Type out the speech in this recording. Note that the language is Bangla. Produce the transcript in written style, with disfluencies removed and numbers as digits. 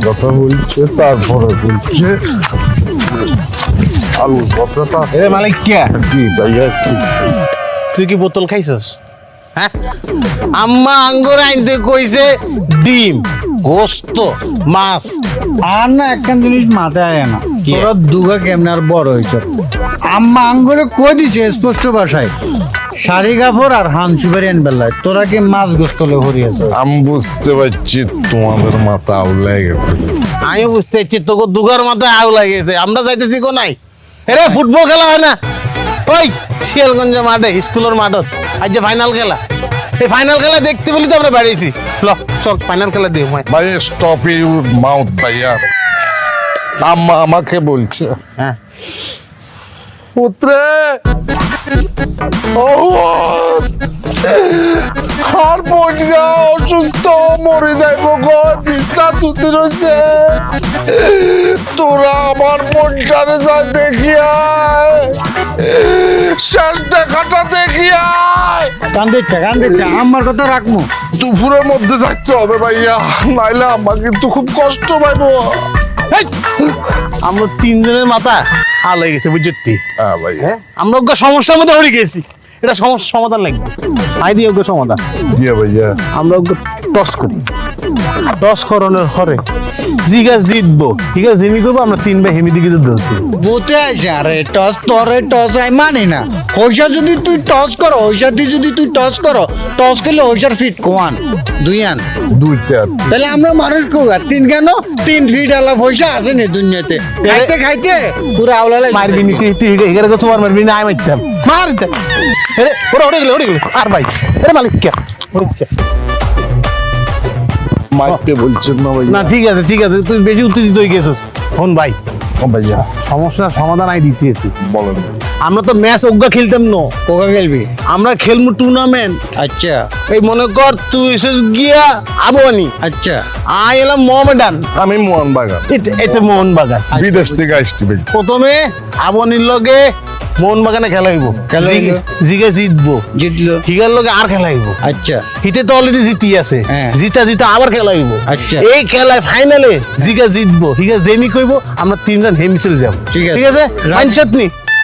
কথা বলছে তারপরে বলছে আলু কথাটা মালিক কে কি ভাইয়া তুই কি বোতল খাইছস? হ্যাঁ, আম্মা আঙ্গুর আনতে কইছে ডিম, গোস্ত, মাছ। আর না একটা জিনিস মাথায় আয় না, তোরা দুগা কেমন আর বড় হয়েছ। আম্মা আঙ্গুরে কই দিছে স্পষ্ট ভাষায় শাড়ি কাপড় আর হান সুপারি বেলায়, তোরা কি মাছ গোস্তলে হরিয়েছ। আমি বুঝতে পারছি তোমাদের মাথা আউলাই গেছে। আমি বুঝতে পারছি তোকে দুগার মাথায় আউ লাগেছে। আমরা যাইতেছি কো নাই এরে ফুটবল খেলা হয় না ওই শিয়ালগঞ্জ মাঠে, স্কুলের মাঠত আজ যে ফাইনাল খেলা। এই ফাইনাল খেলা দেখতে বলি তো আমরা বেড়েছি। ল চল ফাইনাল খেলা দিই। ভাই স্টপ ইউর মাউথ ভাইয়া। আম্মা আমাকে বলছে হ্যাঁ পুত্রে আর বোনগা অসুস্থ মরে যাইব গো, বিছনা তুতে রয়েছে। তোরা আমার বোনটারে যা দেখিয়ায়, শেষ দেখাটা দেখিয়ায়। কান্দিচ্ছে আমার কথা রাখবো। দুপুরের মধ্যে যাইতে হবে ভাইয়া, নাইলে আমার কিন্তু খুব কষ্ট পাইব। আমরা তিনজনের মাথা আ লেগে গেছে বুঝছি। হ্যাঁ ভাইয়া, হ্যাঁ আমরা ওকে সমস্যার মধ্যে পড়ে গেছি। এটা সমস্যা সমাধান লাগবে। আই দিই ওকে সমাধান। দিয়ে ভাইয়া আমরা ওকে টস করি। টস করানোর পরে জিগা জিতবো, ঠিক আছে? জিমি করবো আমরা তিন ভাই হেমি দিকে ধরছি। বুঝতে আছে আরে টস তোরে টস আই মানি না। হইসা যদি তুই টস করো, হইসা তুই যদি তুই টস করো, টস করলে হইসার ফিট কোয়ান দুই আন দুইটা। তাহলে আমরা মানুষ কোয়া তিন কেন 3 ফিট আলা পয়সা আছে নি দুনিয়াতে। খাইতে খাইতে পুরো আওলালে মারবি নি তুই এগারে তো তোমার মারবি না, আমি মারতাম মারতে। আরে ওরা উড়ে গেল আর ভাই আরে মালিক কে হচ্ছে মারতে বলছেন না ভাইয়া? না ঠিক আছে তুই বেশি উত্তেজিত হয়ে গেছিস। ফোন ভাই ও ভাইয়া সমস্যার সমাধান আই দিতেছি। বলেন। আমরা তো ম্যাচ অজ্ঞা খেলতাম না, কোকা খেলবি। আমরা খেলবো টুর্নামেন্ট। আচ্ছা এই মনে কর তুই এসে গিয়া আবহানি, আচ্ছা আই এলাম মোহামেডান, আমি মোহনবাগান, এতে মোহনবাগান। বিদেশ থেকে আসছি ভাই। প্রথমে আবহানির লগে মোহনবাগানে খেলা হইব, জিগে জিতবো, জিতলো হিগার লগে আর খেলা হইব। আচ্ছা হিতে তো অলরেডি জিতি আছে, হ্যাঁ। জিতা আবার খেলা হইব। আচ্ছা। এই খেলায় ফাইনালে জিগা জিতবো, হিগা জেমি কইব, আমরা তিনজন হেমি চলে যাবো। ঠিক আছে। ঠিক আছে, রাজি। পাঞ্চাতনি